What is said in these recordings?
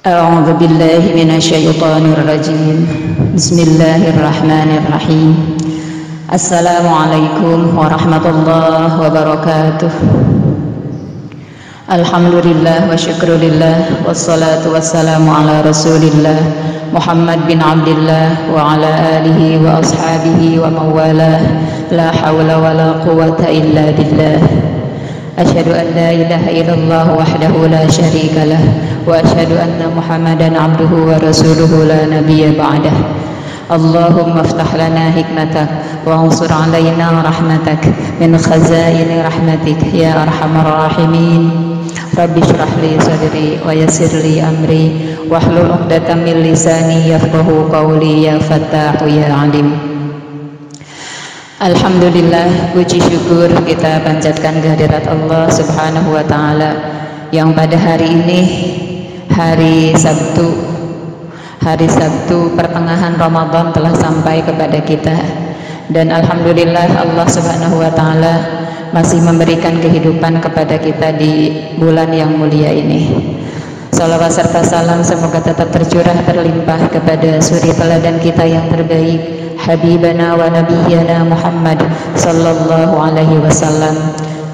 أعوذ بالله من الشيطان الرجيم. بسم الله الرحمن الرحيم. السلام عليكم ورحمة الله وبركاته. الحمد لله والشكر لله والصلاة والسلام على رسول الله محمد بن عبد الله وعلى آله وأصحابه ومن والاه. لا حول ولا قوة إلا بالله. أشهد أن لا إله إلا الله وحده لا شريك له وأشهد أن محمدا عبده ورسوله لا نبي بعده. اللهم افتح لنا حكمتك وانصر علينا رحمتك من خزائن رحمتك يا أرحم الراحمين. رب اشرح لي صدري ويسر لي أمري واحلل عقدة من لساني يفقهوا قولي يا فتاح يا عليم. Alhamdulillah, puji syukur kita panjatkan kehadirat Allah Subhanahu wa Ta'ala yang pada hari ini hari Sabtu pertengahan Ramadan telah sampai kepada kita, dan alhamdulillah Allah Subhanahu wa Ta'ala masih memberikan kehidupan kepada kita di bulan yang mulia ini. Salawat serta salam semoga tetap tercurah terlimpah kepada suri teladan kita yang terbaik, Habibana wa Nabiyyana Muhammad sallallahu alaihi wasallam.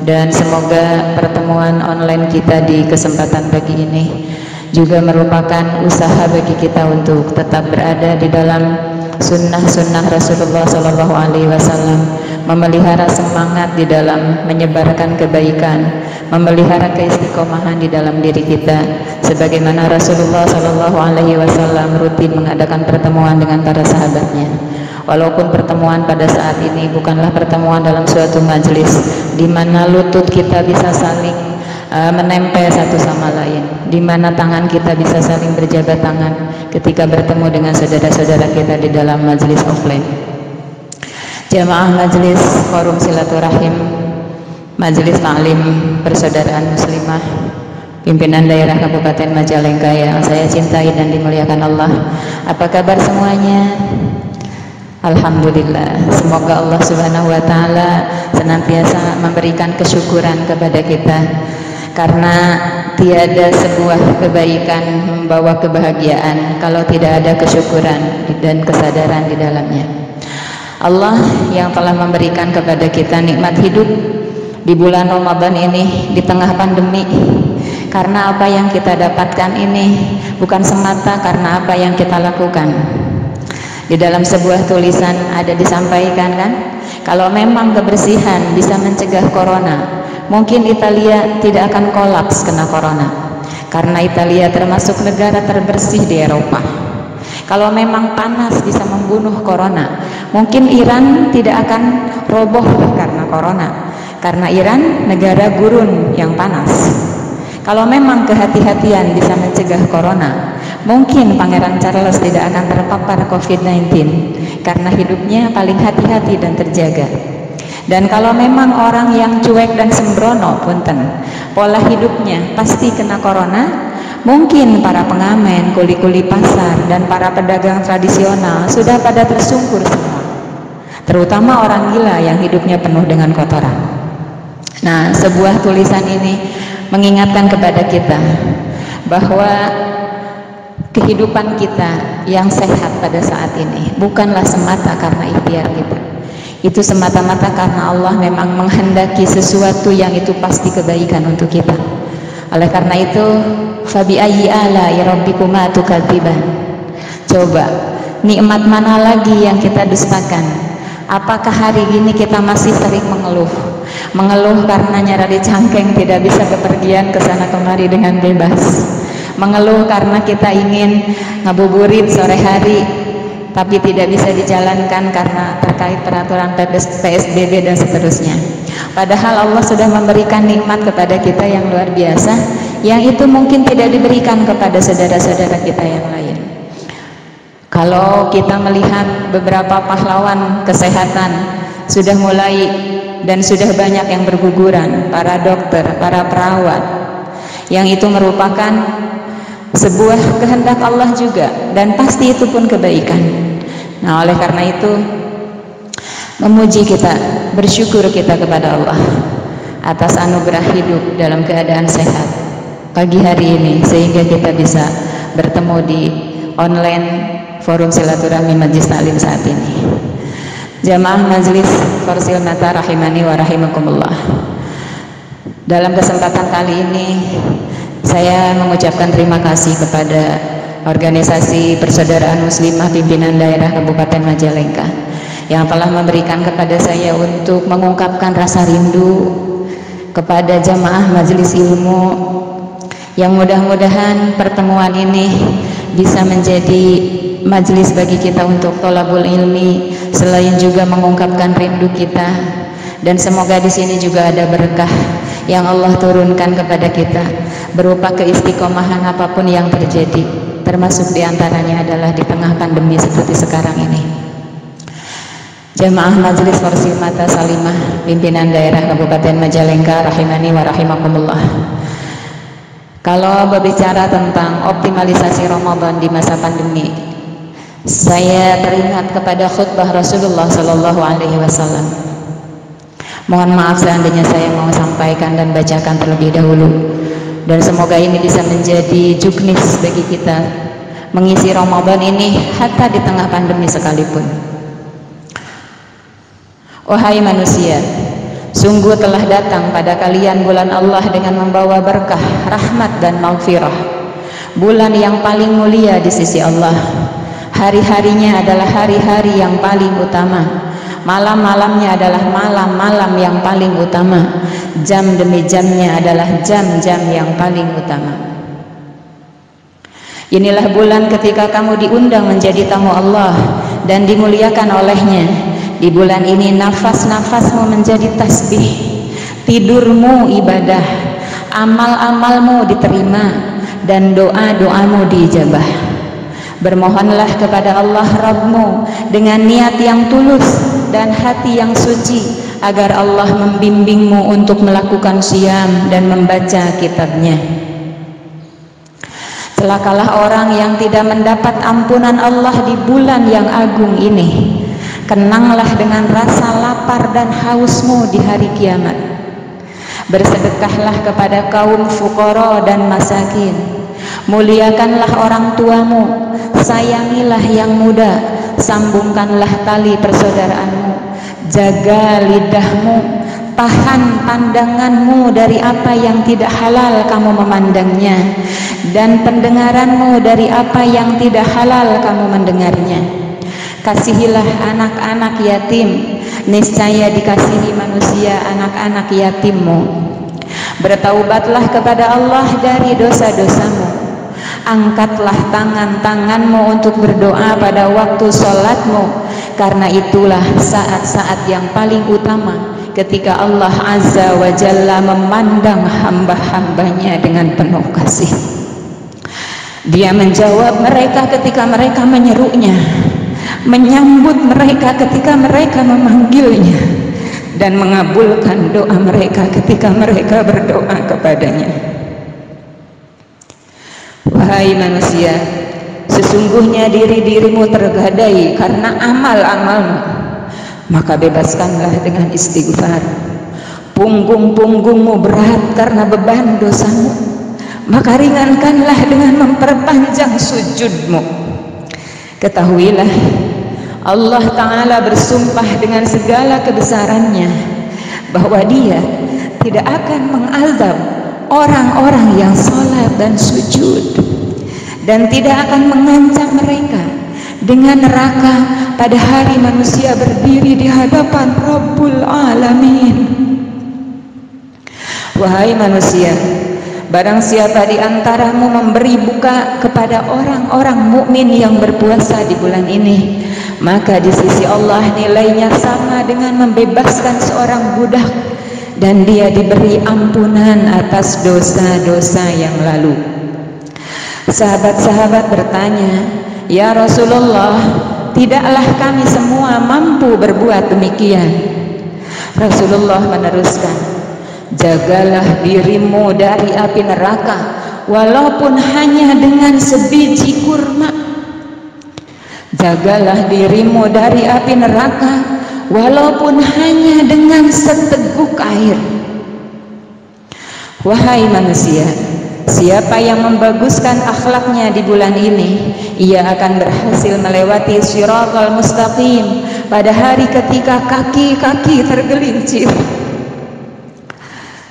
Dan semoga pertemuan online kita di kesempatan pagi ini juga merupakan usaha bagi kita untuk tetap berada di dalam sunnah-sunnah Rasulullah sallallahu alaihi wasallam, memelihara semangat di dalam menyebarkan kebaikan, memelihara keistiqomahan di dalam diri kita, sebagaimana Rasulullah sallallahu alaihi wasallam rutin mengadakan pertemuan dengan para sahabatnya. Walaupun pertemuan pada saat ini bukanlah pertemuan dalam suatu majelis di mana lutut kita bisa saling menempel satu sama lain, di mana tangan kita bisa saling berjabat tangan ketika bertemu dengan saudara-saudara kita di dalam majelis offline. Jamaah majelis forum silaturahim, majelis taklim persaudaraan muslimah, pimpinan daerah Kabupaten Majalengka yang saya cintai dan dimuliakan Allah. Apa kabar semuanya? Alhamdulillah, semoga Allah Subhanahu wa Ta'ala senantiasa memberikan kesyukuran kepada kita, karena tiada sebuah kebaikan membawa kebahagiaan kalau tidak ada kesyukuran dan kesadaran di dalamnya. Allah yang telah memberikan kepada kita nikmat hidup di bulan Ramadan ini di tengah pandemi, karena apa yang kita dapatkan ini bukan semata karena apa yang kita lakukan. Di dalam sebuah tulisan ada disampaikan kan, kalau memang kebersihan bisa mencegah corona, mungkin Italia tidak akan kolaps kena corona, karena Italia termasuk negara terbersih di Eropa. Kalau memang panas bisa membunuh corona, mungkin Iran tidak akan roboh karena corona, karena Iran negara gurun yang panas. Kalau memang kehati-hatian bisa mencegah corona, mungkin Pangeran Charles tidak akan terpapar COVID-19 karena hidupnya paling hati-hati dan terjaga. Dan kalau memang orang yang cuek dan sembrono, punten, pola hidupnya pasti kena corona, mungkin para pengamen, kuli-kuli pasar, dan para pedagang tradisional sudah pada tersungkur semua, terutama orang gila yang hidupnya penuh dengan kotoran. Nah, sebuah tulisan ini mengingatkan kepada kita bahwa kehidupan kita yang sehat pada saat ini bukanlah semata karena ikhtiar kita, itu semata-mata karena Allah memang menghendaki sesuatu yang itu pasti kebaikan untuk kita. Oleh karena itu, fabi ayyi ala'i rabbikuma tukadziban, coba nikmat mana lagi yang kita dustakan? Apakah hari ini kita masih sering mengeluh karena nyarari cangkeng tidak bisa bepergian ke sana kemari dengan bebas, mengeluh karena kita ingin ngabuburit sore hari tapi tidak bisa dijalankan karena terkait peraturan PSBB dan seterusnya. Padahal Allah sudah memberikan nikmat kepada kita yang luar biasa, yang itu mungkin tidak diberikan kepada saudara-saudara kita yang lain. Kalau kita melihat beberapa pahlawan kesehatan sudah mulai dan sudah banyak yang berguguran, para dokter, para perawat, yang itu merupakan sebuah kehendak Allah juga, dan pasti itu pun kebaikan. Nah, oleh karena itu memuji kita, bersyukur kita kepada Allah atas anugerah hidup dalam keadaan sehat pagi hari ini, sehingga kita bisa bertemu di online forum silaturahmi Majlis Taklim saat ini. Jamaah Majlis Korsil Mata rahimani wa rahimakumullah. Dalam kesempatan kali ini saya mengucapkan terima kasih kepada organisasi Persaudaraan Muslimah Pimpinan Daerah Kabupaten Majalengka yang telah memberikan kepada saya untuk mengungkapkan rasa rindu kepada jamaah majelis ilmu, yang mudah-mudahan pertemuan ini bisa menjadi majelis bagi kita untuk tholabul ilmi, selain juga mengungkapkan rindu kita, dan semoga di sini juga ada berkah yang Allah turunkan kepada kita berupa keistiqomahan apapun yang terjadi, termasuk diantaranya adalah di tengah pandemi seperti sekarang ini. Jamaah Majelis Korsil Mata Salimah Pimpinan Daerah Kabupaten Majalengka rahimani wa rahimakumullah. Kalau berbicara tentang optimalisasi Ramadan di masa pandemi, saya teringat kepada khutbah Rasulullah Sallallahu Alaihi Wasallam. Mohon maaf seandainya saya mau sampaikan dan bacakan terlebih dahulu, dan semoga ini bisa menjadi juknis bagi kita mengisi Ramadan ini hatta di tengah pandemi sekalipun. Wahai manusia, sungguh telah datang pada kalian bulan Allah dengan membawa berkah, rahmat dan maghfirah. Bulan yang paling mulia di sisi Allah. Hari-harinya adalah hari-hari yang paling utama. Malam-malamnya adalah malam-malam yang paling utama. Jam demi jamnya adalah jam-jam yang paling utama. Inilah bulan ketika kamu diundang menjadi tamu Allah dan dimuliakan olehnya. Di bulan ini nafas-nafasmu menjadi tasbih, tidurmu ibadah, amal-amalmu diterima, dan doa-doamu diijabah. Bermohonlah kepada Allah Rabbmu dengan niat yang tulus dan hati yang suci, agar Allah membimbingmu untuk melakukan syam dan membaca kitabnya. Celakalah orang yang tidak mendapat ampunan Allah di bulan yang agung ini. Kenanglah dengan rasa lapar dan hausmu di hari kiamat. Bersedekahlah kepada kaum fuqara dan masakin. Muliakanlah orang tuamu, sayangilah yang muda, sambungkanlah tali persaudaraanmu, jaga lidahmu, tahan pandanganmu dari apa yang tidak halal kamu memandangnya, dan pendengaranmu dari apa yang tidak halal kamu mendengarnya. Kasihilah anak-anak yatim, niscaya dikasihi manusia anak-anak yatimmu. Bertaubatlah kepada Allah dari dosa-dosamu. Angkatlah tangan-tanganmu untuk berdoa pada waktu sholatmu, karena itulah saat-saat yang paling utama ketika Allah Azza wa Jalla memandang hamba-hambanya dengan penuh kasih. Dia menjawab mereka ketika mereka menyerunya, menyambut mereka ketika mereka memanggilnya, dan mengabulkan doa mereka ketika mereka berdoa kepadanya. Wahai manusia, sesungguhnya diri-dirimu tergadai karena amal-amalmu, maka bebaskanlah dengan istighfar. Punggung-punggungmu berat karena beban dosamu, maka ringankanlah dengan memperpanjang sujudmu. Ketahuilah, Allah Ta'ala bersumpah dengan segala kebesarannya bahwa Dia tidak akan mengazab orang-orang yang salat dan sujud, dan tidak akan mengancam mereka dengan neraka pada hari manusia berdiri di hadapan Rabbul Alamin. Wahai manusia, barang siapa di antaramu memberi buka kepada orang-orang mukmin yang berpuasa di bulan ini, maka di sisi Allah nilainya sama dengan membebaskan seorang budak, dan dia diberi ampunan atas dosa-dosa yang lalu. Sahabat-sahabat bertanya, "Ya Rasulullah, tidaklah kami semua mampu berbuat demikian?" Rasulullah meneruskan, "Jagalah dirimu dari api neraka walaupun hanya dengan sebiji kurma. Jagalah dirimu dari api neraka walaupun hanya dengan seteguk air." Wahai manusia, Siapa yang membaguskan akhlaknya di bulan ini, ia akan berhasil melewati shiratal mustaqim pada hari ketika kaki-kaki tergelincir.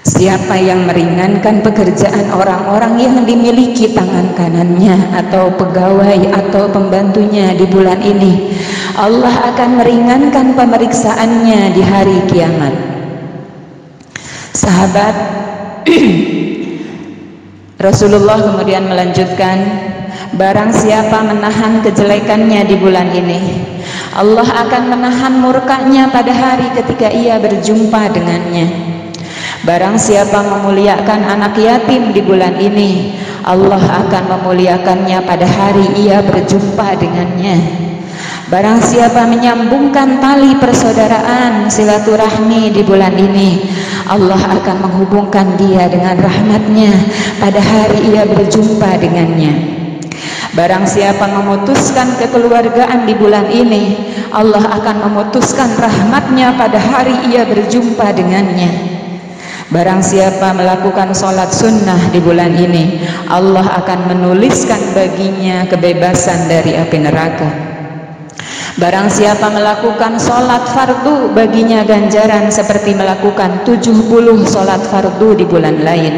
Siapa yang meringankan pekerjaan orang-orang yang dimiliki tangan kanannya atau pegawai atau pembantunya di bulan ini, Allah akan meringankan pemeriksaannya di hari kiamat. Sahabat, Rasulullah kemudian melanjutkan, barang siapa menahan kejelekannya di bulan ini, Allah akan menahan murkanya pada hari ketika ia berjumpa dengannya. Barang siapa memuliakan anak yatim di bulan ini, Allah akan memuliakannya pada hari ia berjumpa dengannya. Barang siapa menyambungkan tali persaudaraan silaturahmi di bulan ini, Allah akan menghubungkan dia dengan rahmatnya pada hari ia berjumpa dengannya. Barang siapa memutuskan kekeluargaan di bulan ini, Allah akan memutuskan rahmatnya pada hari ia berjumpa dengannya. Barang siapa melakukan sholat sunnah di bulan ini, Allah akan menuliskan baginya kebebasan dari api neraka. Barang siapa melakukan sholat fardu, baginya ganjaran seperti melakukan 70 sholat fardu di bulan lain.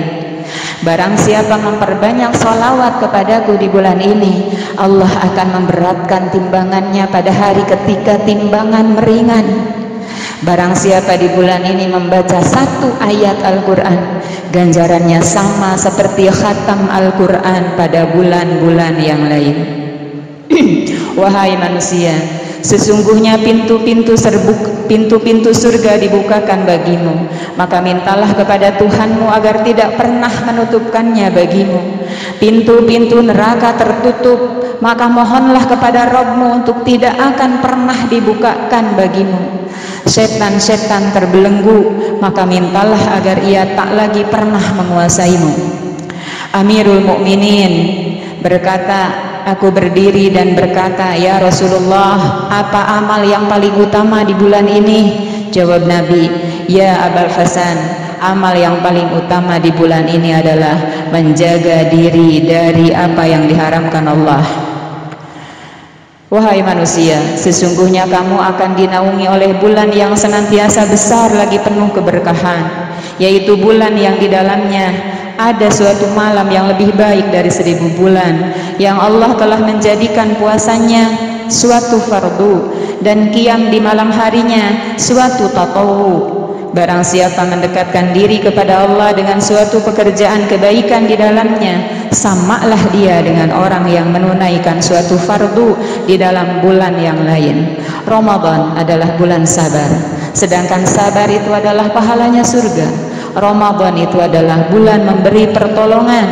Barang siapa memperbanyak sholawat kepadaku di bulan ini, Allah akan memberatkan timbangannya pada hari ketika timbangan meringan. Barang siapa di bulan ini membaca 1 ayat Al-Quran, ganjarannya sama seperti khatam Al-Quran pada bulan-bulan yang lain. Wahai manusia, sesungguhnya pintu-pintu surga dibukakan bagimu, maka mintalah kepada Tuhanmu agar tidak pernah menutupkannya bagimu. Pintu-pintu neraka tertutup, maka mohonlah kepada Rabbmu untuk tidak akan pernah dibukakan bagimu. Setan-setan terbelenggu, maka mintalah agar ia tak lagi pernah menguasaimu. Amirul Mukminin berkata, aku berdiri dan berkata, ya Rasulullah, apa amal yang paling utama di bulan ini? Jawab Nabi, ya Abul Hasan, amal yang paling utama di bulan ini adalah menjaga diri dari apa yang diharamkan Allah. Wahai manusia, sesungguhnya kamu akan dinaungi oleh bulan yang senantiasa besar lagi penuh keberkahan, yaitu bulan yang di dalamnya ada suatu malam yang lebih baik dari 1000 bulan, yang Allah telah menjadikan puasanya suatu fardu dan qiyam di malam harinya suatu tatawu. Barang siapa mendekatkan diri kepada Allah dengan suatu pekerjaan kebaikan di dalamnya, samalah dia dengan orang yang menunaikan suatu fardu di dalam bulan yang lain. Ramadan adalah bulan sabar, sedangkan sabar itu adalah pahalanya surga. Ramadan itu adalah bulan memberi pertolongan,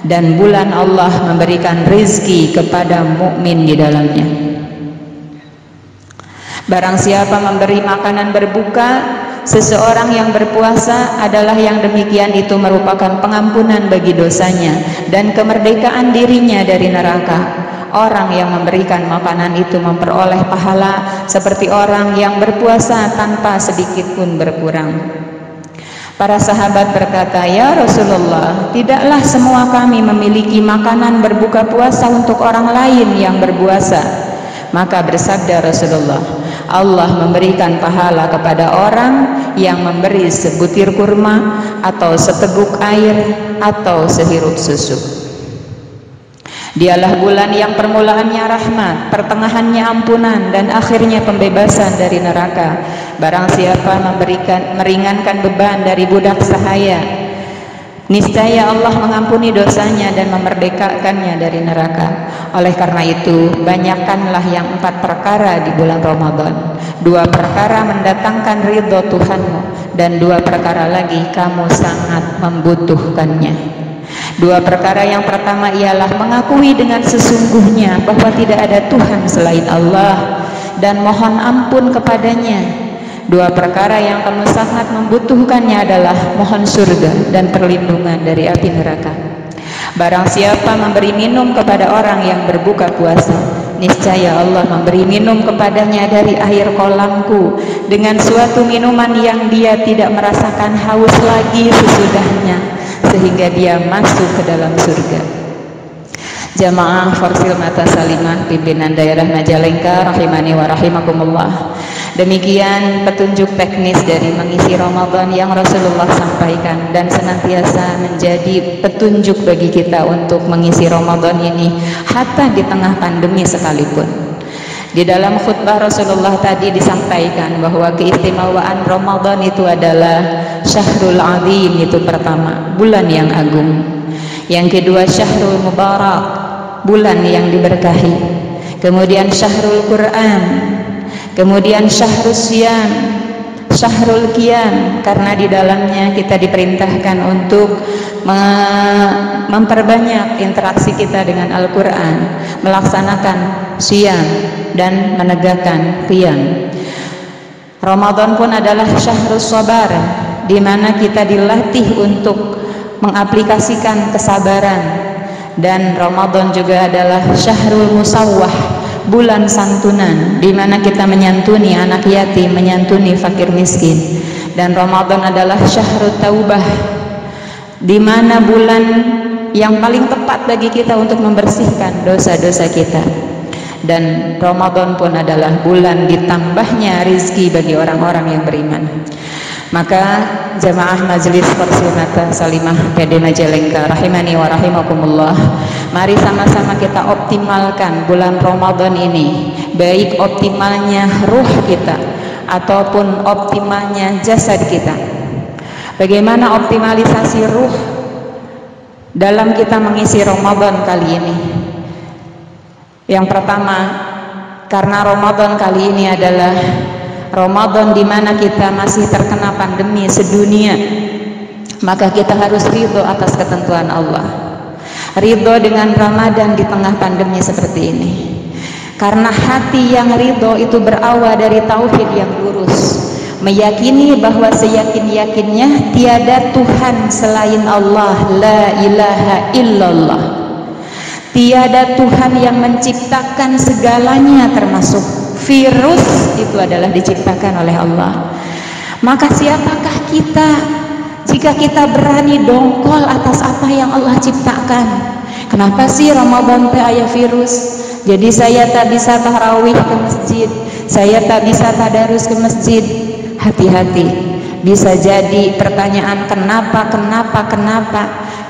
dan bulan Allah memberikan rizki kepada mukmin di dalamnya. Barang siapa memberi makanan berbuka seseorang yang berpuasa, adalah yang demikian itu merupakan pengampunan bagi dosanya dan kemerdekaan dirinya dari neraka. Orang yang memberikan makanan itu memperoleh pahala seperti orang yang berpuasa tanpa sedikit pun berkurang. Para sahabat berkata, ya Rasulullah, tidaklah semua kami memiliki makanan berbuka puasa untuk orang lain yang berpuasa. Maka bersabda Rasulullah, Allah memberikan pahala kepada orang yang memberi sebutir kurma atau seteguk air atau sehirup susu. Dialah bulan yang permulaannya rahmat, pertengahannya ampunan, dan akhirnya pembebasan dari neraka. Barang siapa meringankan beban dari budak sahaya, niscaya Allah mengampuni dosanya dan memerdekakannya dari neraka. Oleh karena itu, banyakkanlah yang 4 perkara di bulan Ramadan. 2 perkara mendatangkan ridho Tuhanmu, dan 2 perkara lagi kamu sangat membutuhkannya. 2 perkara yang pertama ialah mengakui dengan sesungguhnya bahwa tidak ada Tuhan selain Allah dan mohon ampun kepadanya. 2 perkara yang kamu sangat membutuhkannya adalah mohon surga dan perlindungan dari api neraka. Barang siapa memberi minum kepada orang yang berbuka puasa, niscaya Allah memberi minum kepadanya dari air kolamku dengan suatu minuman yang dia tidak merasakan haus lagi sesudahnya, sehingga dia masuk ke dalam surga. Jamaah Forsil Mata Salimah pimpinan daerah Majalengka rahimani wa rahimakumullah. Demikian petunjuk teknis dari mengisi Ramadan yang Rasulullah sampaikan dan senantiasa menjadi petunjuk bagi kita untuk mengisi Ramadan ini hatta di tengah pandemi sekalipun. Di dalam khutbah Rasulullah tadi disampaikan bahwa keistimewaan Ramadan itu adalah Syahrul Azim, itu pertama, bulan yang agung. Yang kedua Syahrul Mubarak, bulan yang diberkahi. Kemudian Syahrul Quran, kemudian Syahrul Siyam, Syahrul Qiyam, karena di dalamnya kita diperintahkan untuk memperbanyak interaksi kita dengan Al-Quran, melaksanakan Siyam dan menegakkan Qiyam. Ramadan pun adalah Syahrul Sabar, di mana kita dilatih untuk mengaplikasikan kesabaran. Dan Ramadan juga adalah Syahrul Musawwah, bulan santunan, di mana kita menyantuni anak yatim, menyantuni fakir miskin. Dan Ramadan adalah Syahrul Taubah, di mana bulan yang paling tepat bagi kita untuk membersihkan dosa-dosa kita. Dan Ramadan pun adalah bulan ditambahnya rizki bagi orang-orang yang beriman. Maka jamaah Majelis Forsil Mata Salimah PD Majalengka rahimani wa rahimakumullah, mari sama-sama kita optimalkan bulan Ramadan ini, baik optimalnya ruh kita ataupun optimalnya jasad kita. Bagaimana optimalisasi ruh dalam kita mengisi Ramadan kali ini? Yang pertama, karena Ramadan kali ini adalah Ramadan di mana kita masih terkena pandemi sedunia, maka kita harus ridho atas ketentuan Allah. Ridho dengan Ramadan di tengah pandemi seperti ini. Karena hati yang ridho itu berawal dari tauhid yang lurus, meyakini bahwa seyakin-yakinnya tiada Tuhan selain Allah, la ilaha illallah. Tiada Tuhan yang menciptakan segalanya, termasuk virus itu adalah diciptakan oleh Allah. Maka siapakah kita jika kita berani dongkol atas apa yang Allah ciptakan? Kenapa sih Ramadan teh aya virus? Jadi saya tak bisa tarawih ke masjid, saya tak bisa tadarus ke masjid. Hati-hati, bisa jadi pertanyaan kenapa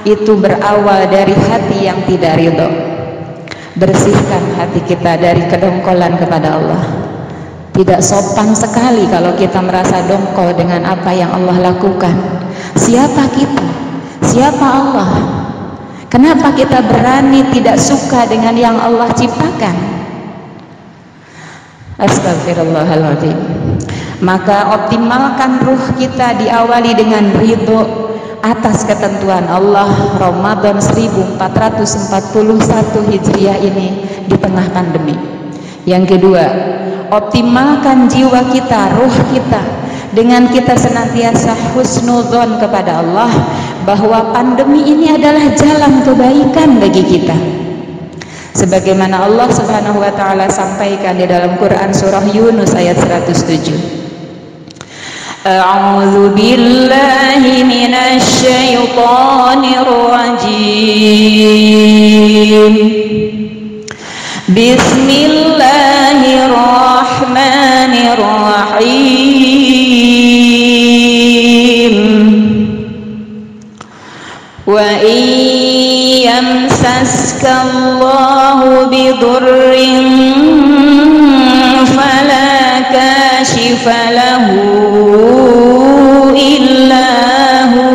itu berawal dari hati yang tidak ridho. Bersihkan hati kita dari kedongkolan kepada Allah. Tidak sopan sekali kalau kita merasa dongkol dengan apa yang Allah lakukan. Siapa kita? Siapa Allah? Kenapa kita berani tidak suka dengan yang Allah ciptakan? Astagfirullahaladzim. Maka optimalkan ruh kita diawali dengan ridho atas ketentuan Allah. Ramadan 1441 Hijriah ini di tengah pandemi. Yang kedua, optimalkan jiwa kita, ruh kita, dengan kita senantiasa husnudzon kepada Allah bahwa pandemi ini adalah jalan kebaikan bagi kita. Sebagaimana Allah Subhanahu wa taala sampaikan di dalam Quran surah Yunus ayat 107. A'udzu billahi minasy syaithanir rajim. Bismillahirrahmanirrahim. Wa in yamsaska Allahu bidurrin fala kashifa lahu illa hu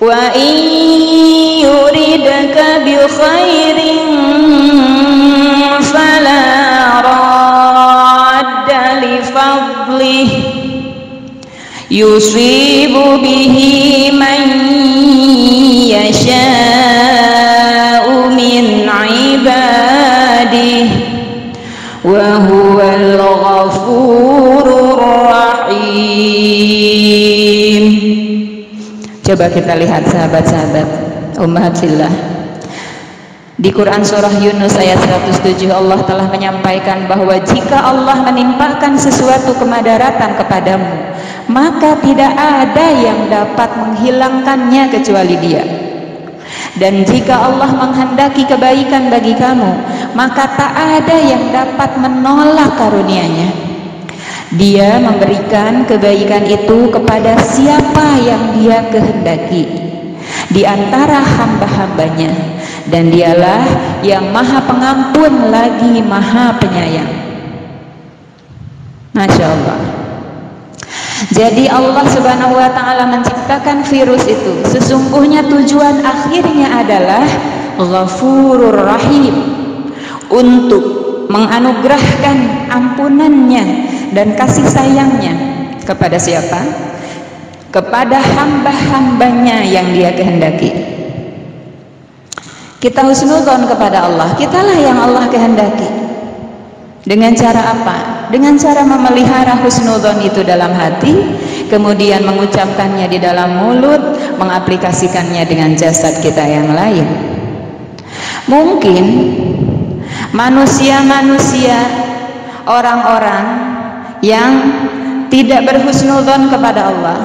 wa in yuridka bi khairin fala radda li fadlihi yusibu bihi man yasha'u min ibadihi wa huwal ghafurur rahim. Coba kita lihat sahabat-sahabat ummahat fillah, Di Quran surah Yunus ayat 107 Allah telah menyampaikan bahwa jika Allah menimpakan sesuatu kemadaratan kepadamu, maka tidak ada yang dapat menghilangkannya kecuali Dia. Dan jika Allah menghendaki kebaikan bagi kamu, maka tak ada yang dapat menolak karunia-Nya. Dia memberikan kebaikan itu kepada siapa yang Dia kehendaki di antara hamba-hambanya, dan Dialah yang Maha Pengampun lagi Maha Penyayang. Masya Allah. Jadi Allah Subhanahu wa Ta'ala menciptakan virus itu, sesungguhnya tujuan akhirnya adalah Ghafurur Rahim, untuk menganugerahkan ampunannya dan kasih sayangnya kepada siapa? Kepada hamba-hambanya yang Dia kehendaki. Kita husnudzon kepada Allah, kitalah yang Allah kehendaki. Dengan cara apa? Dengan cara memelihara husnudzon itu dalam hati, kemudian mengucapkannya di dalam mulut, mengaplikasikannya dengan jasad kita yang lain. Mungkin manusia-manusia, orang-orang yang tidak berhusnudzon kepada Allah,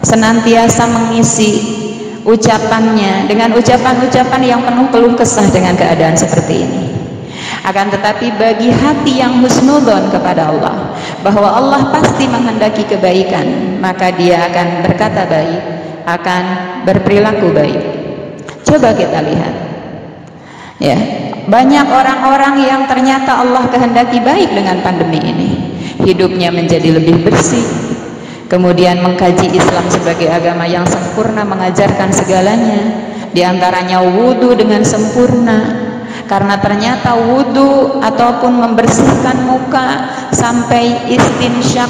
senantiasa mengisi ucapannya dengan ucapan-ucapan yang penuh keluh kesah dengan keadaan seperti ini. Akan tetapi bagi hati yang husnudzon kepada Allah, bahwa Allah pasti menghendaki kebaikan, maka dia akan berkata baik, akan berperilaku baik. Coba kita lihat, ya, banyak orang-orang yang ternyata Allah kehendaki baik dengan pandemi ini, hidupnya menjadi lebih bersih, kemudian mengkaji Islam sebagai agama yang sempurna, mengajarkan segalanya, diantaranya wudhu dengan sempurna. Karena ternyata wudhu ataupun membersihkan muka sampai istinsyak,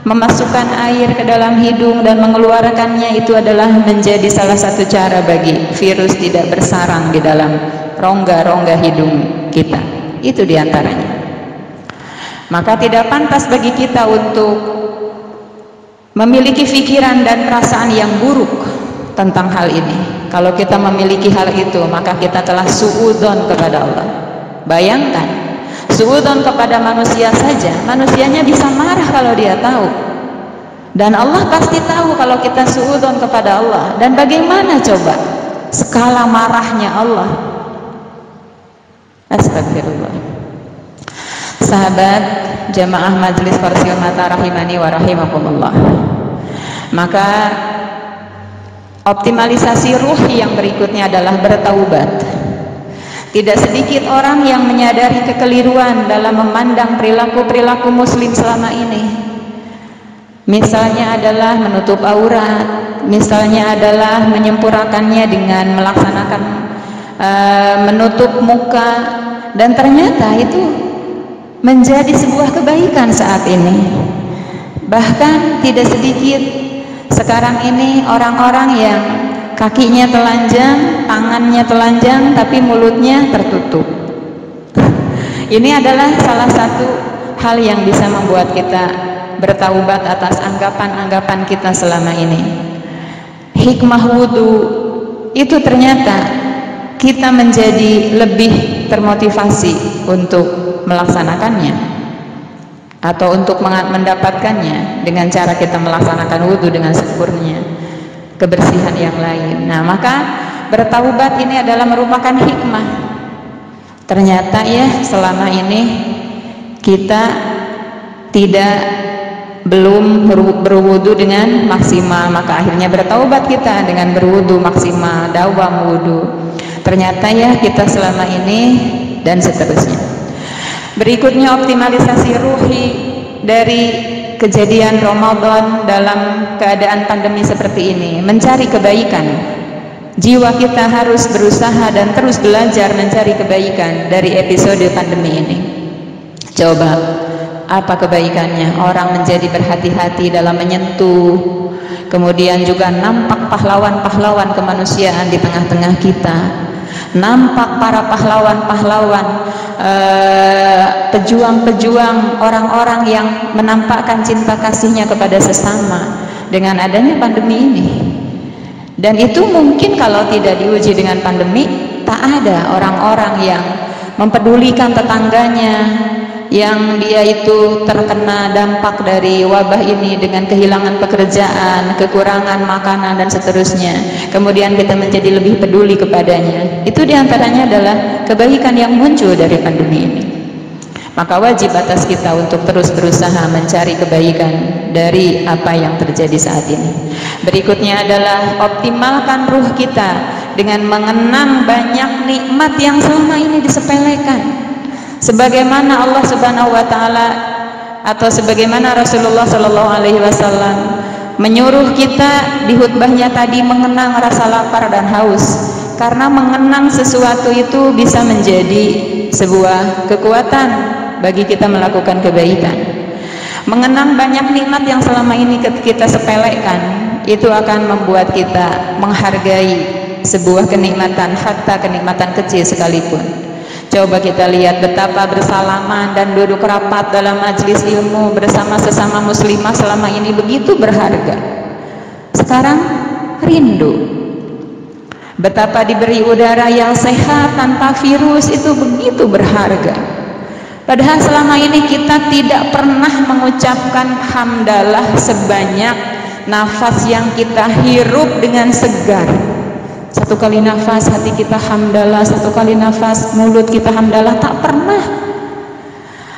memasukkan air ke dalam hidung dan mengeluarkannya, itu adalah menjadi salah satu cara bagi virus tidak bersarang di dalam rongga-rongga hidung kita. Itu diantaranya. Maka tidak pantas bagi kita untuk memiliki pikiran dan perasaan yang buruk tentang hal ini. Kalau kita memiliki hal itu, maka kita telah suudzon kepada Allah. Bayangkan, suudzon kepada manusia saja, manusianya bisa marah kalau dia tahu, dan Allah pasti tahu kalau kita suudzon kepada Allah. Dan bagaimana coba skala marahnya Allah? Astagfirullah. Sahabat jamaah Majelis Qarsil Mata rahimani wa rahimakumullah, maka optimalisasi ruhi yang berikutnya adalah bertaubat. Tidak sedikit orang yang menyadari kekeliruan dalam memandang perilaku-perilaku muslim selama ini. Misalnya adalah menutup aurat, misalnya adalah menyempurnakannya dengan melaksanakan menutup muka, dan ternyata itu menjadi sebuah kebaikan saat ini. Bahkan tidak sedikit sekarang ini orang-orang yang kakinya telanjang, tangannya telanjang, tapi mulutnya tertutup. Ini adalah salah satu hal yang bisa membuat kita bertaubat atas anggapan-anggapan kita selama ini. Hikmah wudhu itu ternyata kita menjadi lebih termotivasi untuk melaksanakannya, atau untuk mendapatkannya dengan cara kita melaksanakan wudhu dengan sempurna, kebersihan yang lain. Nah, maka bertaubat ini adalah merupakan hikmah. Ternyata ya, selama ini kita belum berwudhu dengan maksimal, maka akhirnya bertaubat kita dengan berwudhu maksimal, dawam wudhu. Ternyata ya, kita selama ini, dan seterusnya. Berikutnya optimalisasi ruhi dari kejadian Ramadan dalam keadaan pandemi seperti ini, mencari kebaikan. Jiwa kita harus berusaha dan terus belajar mencari kebaikan dari episode pandemi ini. Coba, apa kebaikannya? Orang menjadi berhati-hati dalam menyentuh, kemudian juga nampak pahlawan-pahlawan kemanusiaan di tengah-tengah kita. Nampak para pahlawan-pahlawan, pejuang-pejuang, orang-orang yang menampakkan cinta kasihnya kepada sesama dengan adanya pandemi ini. Dan itu mungkin kalau tidak diuji dengan pandemi, tak ada orang-orang yang mempedulikan tetangganya yang dia itu terkena dampak dari wabah ini dengan kehilangan pekerjaan, kekurangan makanan dan seterusnya. Kemudian kita menjadi lebih peduli kepadanya. Itu diantaranya adalah kebaikan yang muncul dari pandemi ini. Maka wajib atas kita untuk terus berusaha mencari kebaikan dari apa yang terjadi saat ini. Berikutnya adalah optimalkan ruh kita dengan mengenang banyak nikmat yang selama ini disepelekan. Sebagaimana Allah Subhanahu wa taala atau sebagaimana Rasulullah Shallallahu alaihi wasallam menyuruh kita di khutbahnya tadi mengenang rasa lapar dan haus, karena mengenang sesuatu itu bisa menjadi sebuah kekuatan bagi kita melakukan kebaikan. Mengenang banyak nikmat yang selama ini kita sepelekan, itu akan membuat kita menghargai sebuah kenikmatan, hatta kenikmatan kecil sekalipun. Coba kita lihat betapa bersalaman dan duduk rapat dalam majelis ilmu bersama sesama muslimah selama ini begitu berharga. Sekarang rindu. Betapa diberi udara yang sehat tanpa virus itu begitu berharga. Padahal selama ini kita tidak pernah mengucapkan hamdalah sebanyak nafas yang kita hirup dengan segar. Satu kali nafas hati kita hamdalah, satu kali nafas mulut kita hamdalah, tak pernah.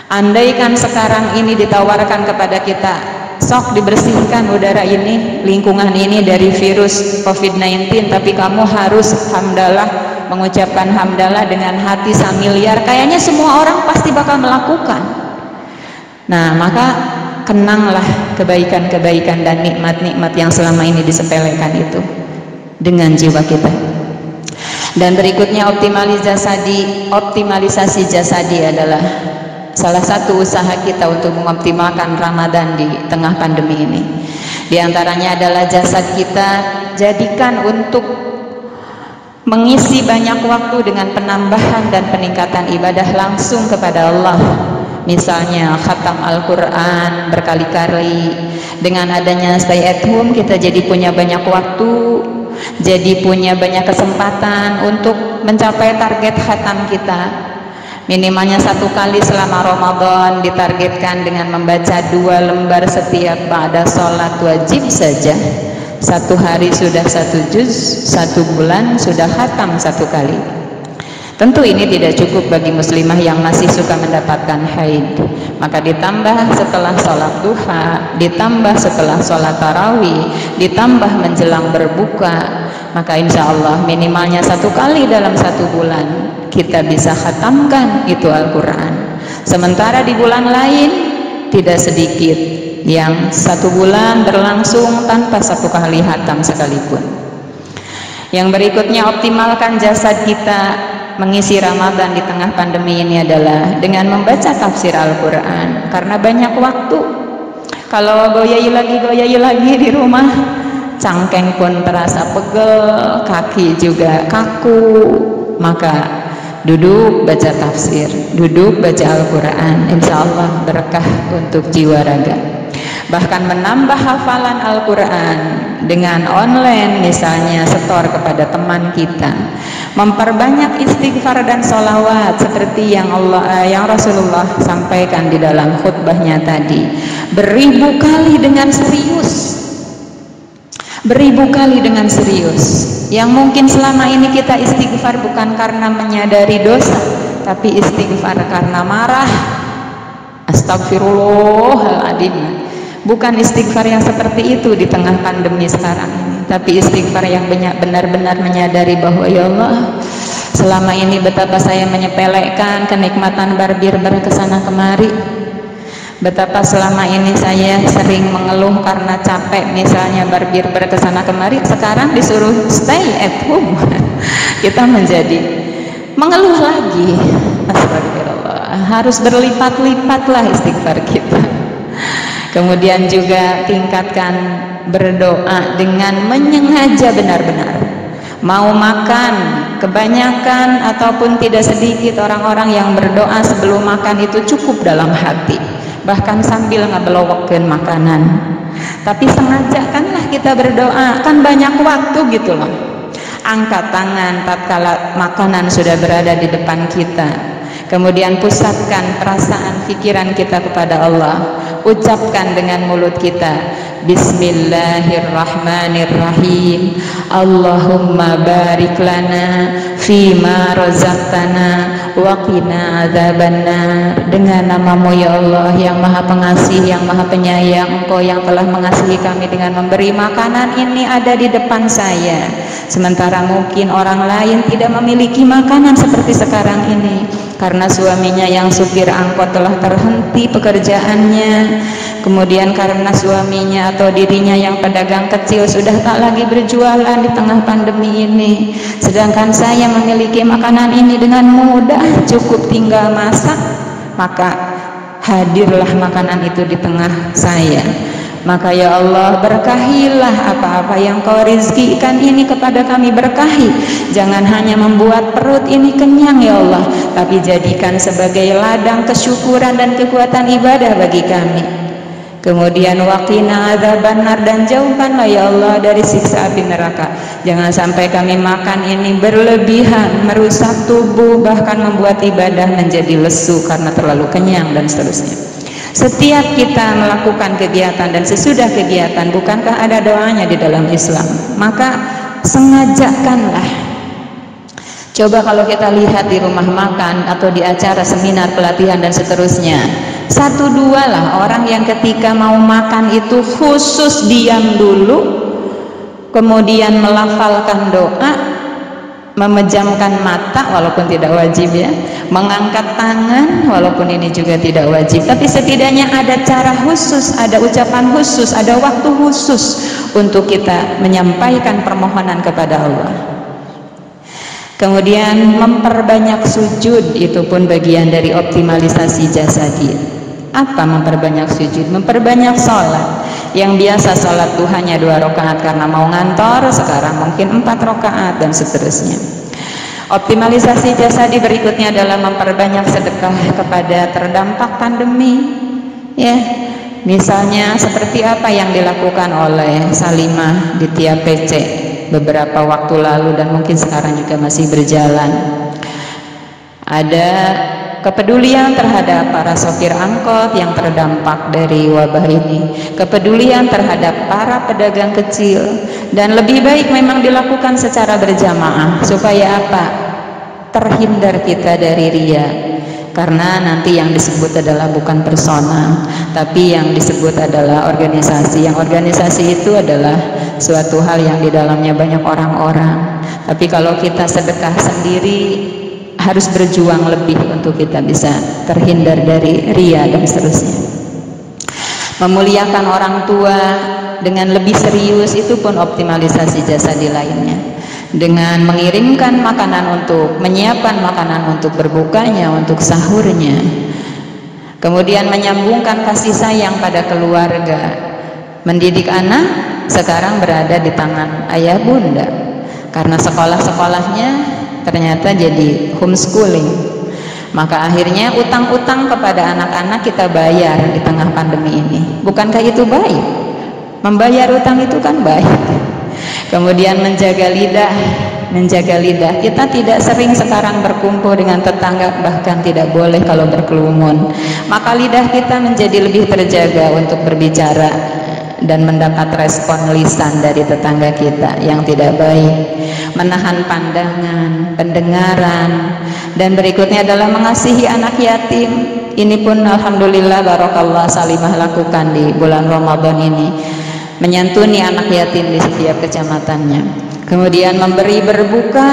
Andaikan sekarang ini ditawarkan kepada kita, sok dibersihkan udara ini, lingkungan ini dari virus COVID-19, tapi kamu harus hamdalah, mengucapkan hamdalah dengan hati samiliar, kayaknya semua orang pasti bakal melakukan. Nah, maka kenanglah kebaikan-kebaikan dan nikmat-nikmat yang selama ini disepelekan itu dengan jiwa kita. Dan berikutnya optimalisasi jasadi adalah salah satu usaha kita untuk mengoptimalkan Ramadan di tengah pandemi ini. Di antaranya adalah jasad kita jadikan untuk mengisi banyak waktu dengan penambahan dan peningkatan ibadah langsung kepada Allah. Misalnya khatam Al-Quran berkali-kali. Dengan adanya stay at home, kita jadi punya banyak waktu, jadi punya banyak kesempatan untuk mencapai target khatam kita. Minimalnya 1 kali selama Ramadan ditargetkan dengan membaca 2 lembar setiap pada sholat wajib saja. 1 hari sudah 1 juz, 1 bulan sudah khatam 1 kali. Tentu ini tidak cukup bagi muslimah yang masih suka mendapatkan haid. Maka ditambah setelah sholat duha, ditambah setelah sholat tarawih, ditambah menjelang berbuka, maka insya Allah minimalnya 1 kali dalam 1 bulan kita bisa khatamkan itu Al-Quran. Sementara di bulan lain tidak sedikit yang 1 bulan berlangsung tanpa 1 kali khatam sekalipun. Yang berikutnya, optimalkan jasad kita mengisi Ramadan di tengah pandemi ini adalah dengan membaca tafsir Al-Quran. Karena banyak waktu, kalau goyai lagi di rumah, cangkeng pun terasa pegel, kaki juga kaku, maka duduk baca tafsir, duduk baca Al-Quran, insya Allah berkah untuk jiwa raga. Bahkan menambah hafalan Al-Quran dengan online, misalnya setor kepada teman kita, memperbanyak istighfar dan sholawat seperti yang Rasulullah sampaikan di dalam khutbahnya tadi, beribu kali dengan serius, beribu kali dengan serius. Yang mungkin selama ini kita istighfar bukan karena menyadari dosa, tapi istighfar karena marah. Astagfirullahaladzim. Bukan istighfar yang seperti itu di tengah pandemi sekarang ini, tapi istighfar yang benar-benar menyadari bahwa ya Allah, selama ini betapa saya menyepelekan kenikmatan barbir kesana kemari, betapa selama ini saya sering mengeluh karena capek misalnya barbir kesana kemari, sekarang disuruh stay at home kita menjadi mengeluh lagi. Astagfirullah, harus berlipat-lipatlah istighfar kita. Kemudian juga tingkatkan berdoa dengan menyengaja benar-benar. Mau makan kebanyakan ataupun tidak sedikit, orang-orang yang berdoa sebelum makan itu cukup dalam hati, bahkan sambil ngebelowokkeun makanan. Tapi sengajakanlah kita berdoa, kan banyak waktu gitu loh. Angkat tangan tatkala makanan sudah berada di depan kita. Kemudian pusatkan perasaan pikiran kita kepada Allah. Ucapkan dengan mulut kita, Bismillahirrahmanirrahim. Allahumma barik lana fima razaqtana wa qina adzabannar. Dengan namamu ya Allah yang maha pengasih, yang maha penyayang, Engkau yang telah mengasihi kami dengan memberi makanan ini ada di depan saya, sementara mungkin orang lain tidak memiliki makanan seperti sekarang ini karena suaminya yang supir angkot telah terhenti pekerjaannya, kemudian karena suaminya atau dirinya yang pedagang kecil sudah tak lagi berjualan di tengah pandemi ini, sedangkan saya memiliki makanan ini dengan mudah, cukup tinggal masak, maka hadirlah makanan itu di tengah saya. Maka ya Allah, berkahilah apa-apa yang Kau rizkikan ini kepada kami, berkahi. Jangan hanya membuat perut ini kenyang ya Allah, tapi jadikan sebagai ladang kesyukuran dan kekuatan ibadah bagi kami. Kemudian waqina adzabannar, dan jauhkanlah ya Allah dari siksa api neraka. Jangan sampai kami makan ini berlebihan, merusak tubuh, bahkan membuat ibadah menjadi lesu karena terlalu kenyang dan seterusnya. Setiap kita melakukan kegiatan dan sesudah kegiatan, bukankah ada doanya di dalam Islam? Maka sengajakanlah. Coba kalau kita lihat di rumah makan atau di acara seminar pelatihan dan seterusnya, satu dua lah orang yang ketika mau makan itu khusus diam dulu, kemudian melafalkan doa, memejamkan mata walaupun tidak wajib ya, mengangkat tangan walaupun ini juga tidak wajib, tapi setidaknya ada cara khusus, ada ucapan khusus, ada waktu khusus untuk kita menyampaikan permohonan kepada Allah. Kemudian memperbanyak sujud, itu pun bagian dari optimalisasi jasadi. Apa memperbanyak sujud? Memperbanyak sholat. Yang biasa sholat duhanya 2 rakaat karena mau ngantor, sekarang mungkin 4 rakaat dan seterusnya. Optimalisasi jasadi berikutnya adalah memperbanyak sedekah kepada terdampak pandemi. Ya, misalnya seperti apa yang dilakukan oleh Salimah di tiap PC beberapa waktu lalu dan mungkin sekarang juga masih berjalan. Ada kepedulian terhadap para sopir angkot yang terdampak dari wabah ini, kepedulian terhadap para pedagang kecil, dan lebih baik memang dilakukan secara berjamaah supaya apa? Terhindar kita dari ria. Karena nanti yang disebut adalah bukan personal, tapi yang disebut adalah organisasi. Yang organisasi itu adalah suatu hal yang di dalamnya banyak orang-orang. Tapi kalau kita sedekah sendiri, harus berjuang lebih untuk kita bisa terhindar dari ria dan seterusnya. Memuliakan orang tua dengan lebih serius, itu pun optimalisasi jasadi lainnya. Dengan mengirimkan makanan untuk, menyiapkan makanan untuk berbukanya, untuk sahurnya. Kemudian menyambungkan kasih sayang pada keluarga. Mendidik anak sekarang berada di tangan ayah bunda, karena sekolah-sekolahnya ternyata jadi homeschooling. Maka akhirnya utang-utang kepada anak-anak kita bayar di tengah pandemi ini. Bukankah itu baik? Membayar utang itu kan baik. Kemudian menjaga lidah. Kita tidak sering sekarang berkumpul dengan tetangga, bahkan tidak boleh kalau berkerumun. Maka lidah kita menjadi lebih terjaga untuk berbicara dan mendapat respon lisan dari tetangga kita yang tidak baik. Menahan pandangan, pendengaran, dan berikutnya adalah mengasihi anak yatim. Ini pun alhamdulillah barakallah Salimah lakukan di bulan Ramadan ini, menyantuni anak yatim di setiap kecamatannya. Kemudian memberi berbuka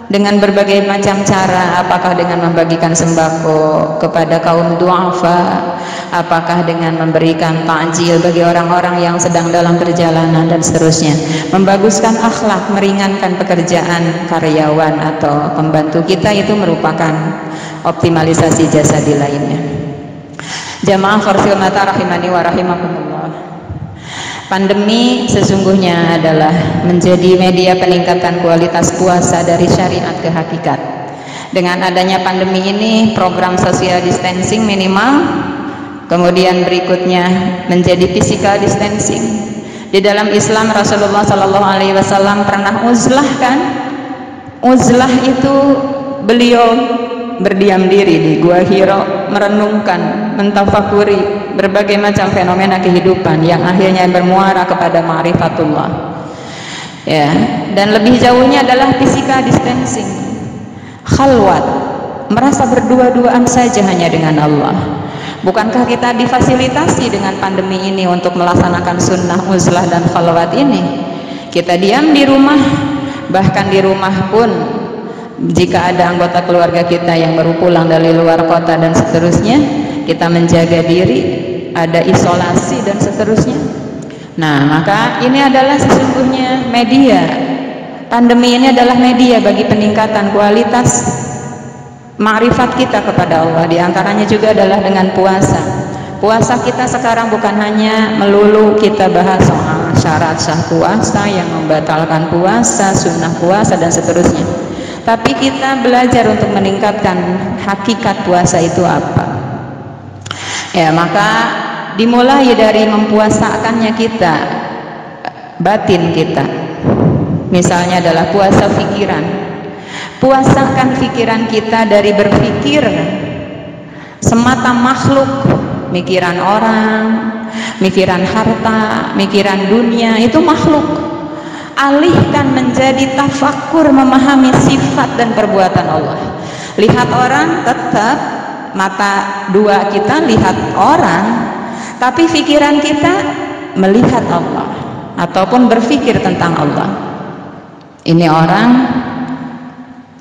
dengan berbagai macam cara, apakah dengan membagikan sembako kepada kaum du'afa, apakah dengan memberikan takjil bagi orang-orang yang sedang dalam perjalanan dan seterusnya. Membaguskan akhlak, meringankan pekerjaan karyawan atau pembantu kita, itu merupakan optimalisasi jasadi lainnya. Jamaah khorsil mata rahimani wa rahimakumullah. Pandemi sesungguhnya adalah menjadi media peningkatan kualitas puasa dari syariat ke hakikat. Dengan adanya pandemi ini, program social distancing minimal, kemudian berikutnya menjadi physical distancing, Di dalam Islam Rasulullah Sallallahu Alaihi Wasallam pernah uzlah kan? Uzlah itu beliau berdiam diri di Gua Hiro, merenungkan, mentafakuri berbagai macam fenomena kehidupan yang akhirnya bermuara kepada ma'rifatullah. Ya, dan lebih jauhnya adalah physical distancing, khalwat, merasa berdua-duaan saja hanya dengan Allah. Bukankah kita difasilitasi dengan pandemi ini untuk melaksanakan sunnah uzlah dan khalwat ini? Kita diam di rumah, bahkan di rumah pun jika ada anggota keluarga kita yang baru pulang dari luar kota dan seterusnya, kita menjaga diri, ada isolasi dan seterusnya. Nah, maka ini adalah sesungguhnya media. Pandemi ini adalah media bagi peningkatan kualitas ma'rifat kita kepada Allah. Di antaranya juga adalah dengan puasa. Puasa kita sekarang bukan hanya melulu kita bahas soal syarat sah puasa, yang membatalkan puasa, sunnah puasa dan seterusnya, tapi kita belajar untuk meningkatkan hakikat puasa itu apa. Ya, maka dimulai dari mempuasakannya kita, batin kita. Misalnya adalah puasa pikiran. Puasakan pikiran kita dari berpikir semata makhluk, mikiran orang, mikiran harta, mikiran dunia, itu makhluk. Alihkan menjadi tafakur, memahami sifat dan perbuatan Allah. Lihat orang, tetap mata dua kita lihat orang, tapi pikiran kita melihat Allah ataupun berpikir tentang Allah. Ini orang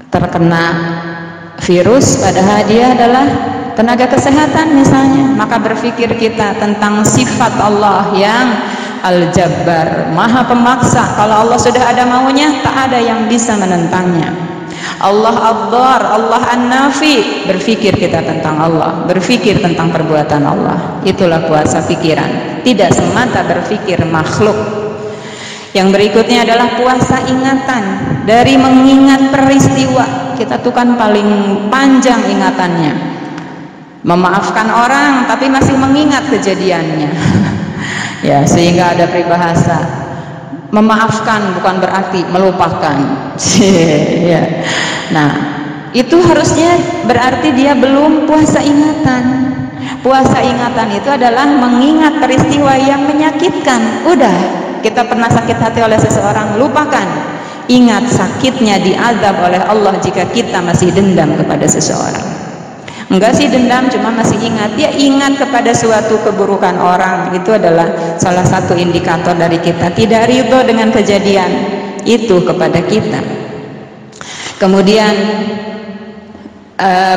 terkena virus padahal dia adalah tenaga kesehatan misalnya, maka berpikir kita tentang sifat Allah yang Al-Jabbar, Maha Pemaksa. Kalau Allah sudah ada maunya, tak ada yang bisa menentangnya. Allah Ad-Dar, Allah An-Nafi, berpikir kita tentang Allah, berpikir tentang perbuatan Allah. Itulah puasa pikiran, tidak semata berpikir makhluk. Yang berikutnya adalah puasa ingatan, dari mengingat peristiwa. Kita tuh kan paling panjang ingatannya, memaafkan orang tapi masih mengingat kejadiannya. Ya, sehingga ada peribahasa, memaafkan bukan berarti melupakan. Ya. Nah, itu harusnya berarti dia belum puasa ingatan. Puasa ingatan itu adalah mengingat peristiwa yang menyakitkan. Udah, kita pernah sakit hati oleh seseorang, lupakan. Ingat sakitnya diazab oleh Allah jika kita masih dendam kepada seseorang. Enggak sih dendam, cuma masih ingat. Dia ingat kepada suatu keburukan orang. Itu adalah salah satu indikator dari kita tidak ridho dengan kejadian itu kepada kita. Kemudian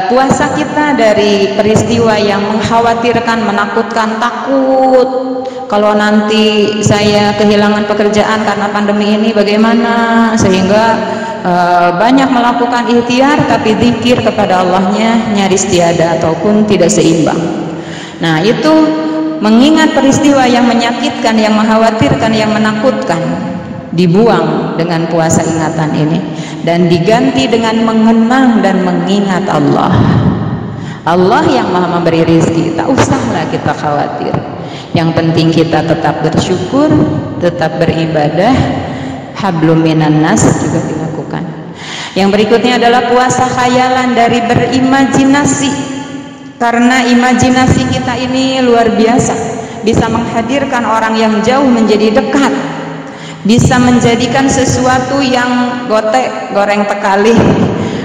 puasa kita dari peristiwa yang mengkhawatirkan, menakutkan, takut. Kalau nanti saya kehilangan pekerjaan karena pandemi ini bagaimana? Sehingga banyak melakukan ikhtiar tapi zikir kepada Allahnya nyaris tiada ataupun tidak seimbang. Nah, itu mengingat peristiwa yang menyakitkan, yang mengkhawatirkan, yang menakutkan, dibuang dengan puasa ingatan ini dan diganti dengan mengenang dan mengingat Allah. Allah yang Maha memberi rezeki, tak usahlah kita khawatir. Yang penting kita tetap bersyukur, tetap beribadah. Hablum minan nas juga dilakukan. Yang berikutnya adalah puasa khayalan, dari berimajinasi, karena imajinasi kita ini luar biasa, bisa menghadirkan orang yang jauh menjadi dekat, bisa menjadikan sesuatu yang gotek, goreng tekali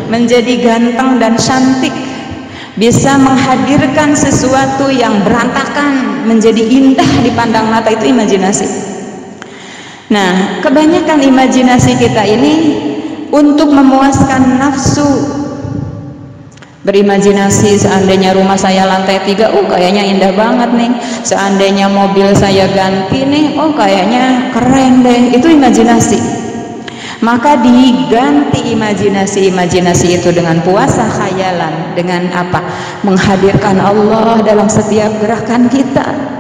menjadi ganteng dan cantik, bisa menghadirkan sesuatu yang berantakan menjadi indah dipandang mata. Itu imajinasi. Nah, kebanyakan imajinasi kita ini untuk memuaskan nafsu. Berimajinasi, seandainya rumah saya lantai 3, kayaknya indah banget nih. Seandainya mobil saya ganti nih, kayaknya keren deh. Itu imajinasi. Maka diganti imajinasi itu dengan puasa khayalan. Dengan apa? Menghadirkan Allah dalam setiap gerakan kita.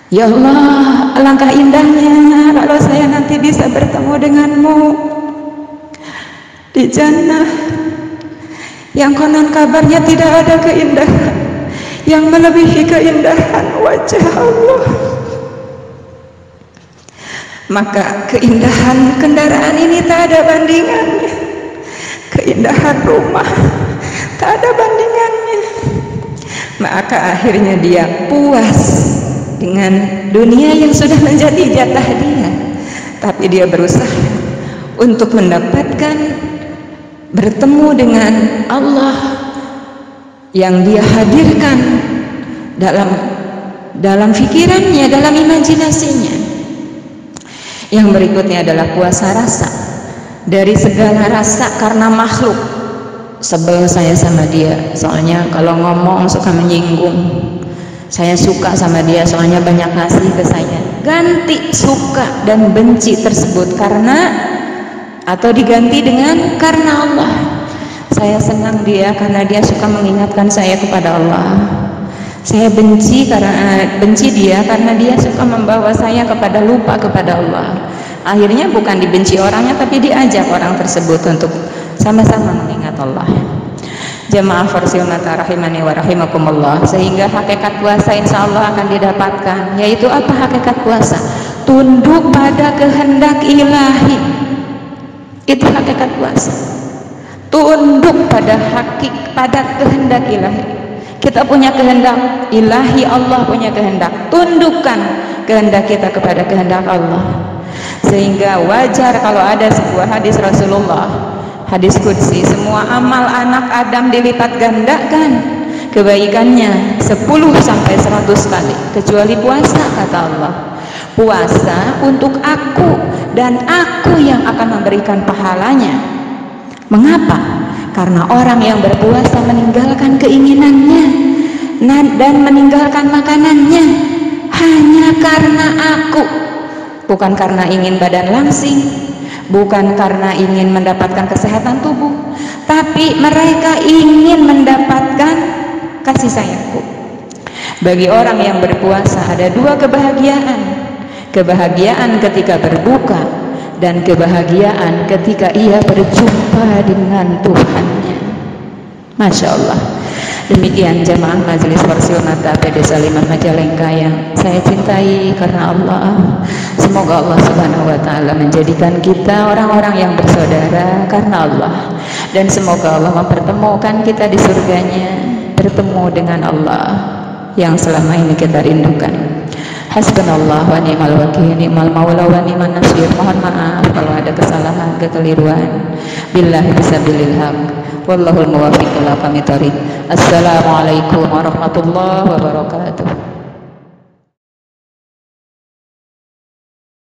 Ya Allah, alangkah indahnya kalau saya nanti bisa bertemu denganmu di jannah, yang konon kabarnya tidak ada keindahan yang melebihi keindahan wajah Allah. maka keindahan kendaraan ini tak ada bandingannya, keindahan rumah tak ada bandingannya. Maka akhirnya dia puas dengan dunia yang sudah menjadi jatah dia, tapi dia berusaha untuk mendapatkan bertemu dengan Allah yang dia hadirkan dalam pikirannya, dalam imajinasinya. Yang berikutnya adalah puasa rasa dari segala rasa, karena makhluk. Sebel saya sama dia, soalnya kalau ngomong suka menyinggung. Saya suka sama dia, soalnya banyak ngasih ke saya. Ganti suka dan benci tersebut karena, atau diganti dengan karena Allah. Saya senang dia karena dia suka mengingatkan saya kepada Allah. Saya benci dia karena dia suka membawa saya kepada lupa kepada Allah. Akhirnya bukan dibenci orangnya, tapi diajak orang tersebut untuk sama-sama mengingat Allah. Jamaah Farsionata rahimani wa rahimakumullah. Sehingga hakikat puasa insya Allah akan didapatkan. Yaitu apa hakikat puasa? Tunduk pada kehendak ilahi. Itu hakikat puasa. Tunduk pada kehendak ilahi. Kita punya kehendak ilahi, Allah punya kehendak. Tundukkan kehendak kita kepada kehendak Allah. Sehingga wajar kalau ada sebuah hadis Rasulullah, hadis qudsi, semua amal anak Adam dilipat gandakan kebaikannya 10 sampai 100 kali kecuali puasa, kata Allah. Puasa untuk aku dan aku yang akan memberikan pahalanya. Mengapa? Karena orang yang berpuasa meninggalkan keinginannya dan meninggalkan makanannya hanya karena aku, bukan karena ingin badan langsing, bukan karena ingin mendapatkan kesehatan tubuh, tapi mereka ingin mendapatkan kasih sayangku. Bagi orang yang berpuasa ada dua kebahagiaan: kebahagiaan ketika berbuka dan kebahagiaan ketika ia berjumpa dengan Tuhannya. Masya Allah. Demikian jamaah Majelis Farsionata PD Salimah Majalengka yang saya cintai karena Allah. Semoga Allah Subhanahu wa Ta'ala menjadikan kita orang-orang yang bersaudara karena Allah, dan semoga Allah mempertemukan kita di surganya, bertemu dengan Allah yang selama ini kita rindukan. Hasbunallah wa ni'mal wakil, ni'mal maula wa ni'man nasir. Mohon maaf kalau ada kesalahan, kekeliruan. Billahi bisabilil haq. Wallahul muwaffiq ila aqwamit thoriq. Assalamualaikum warahmatullahi wabarakatuh.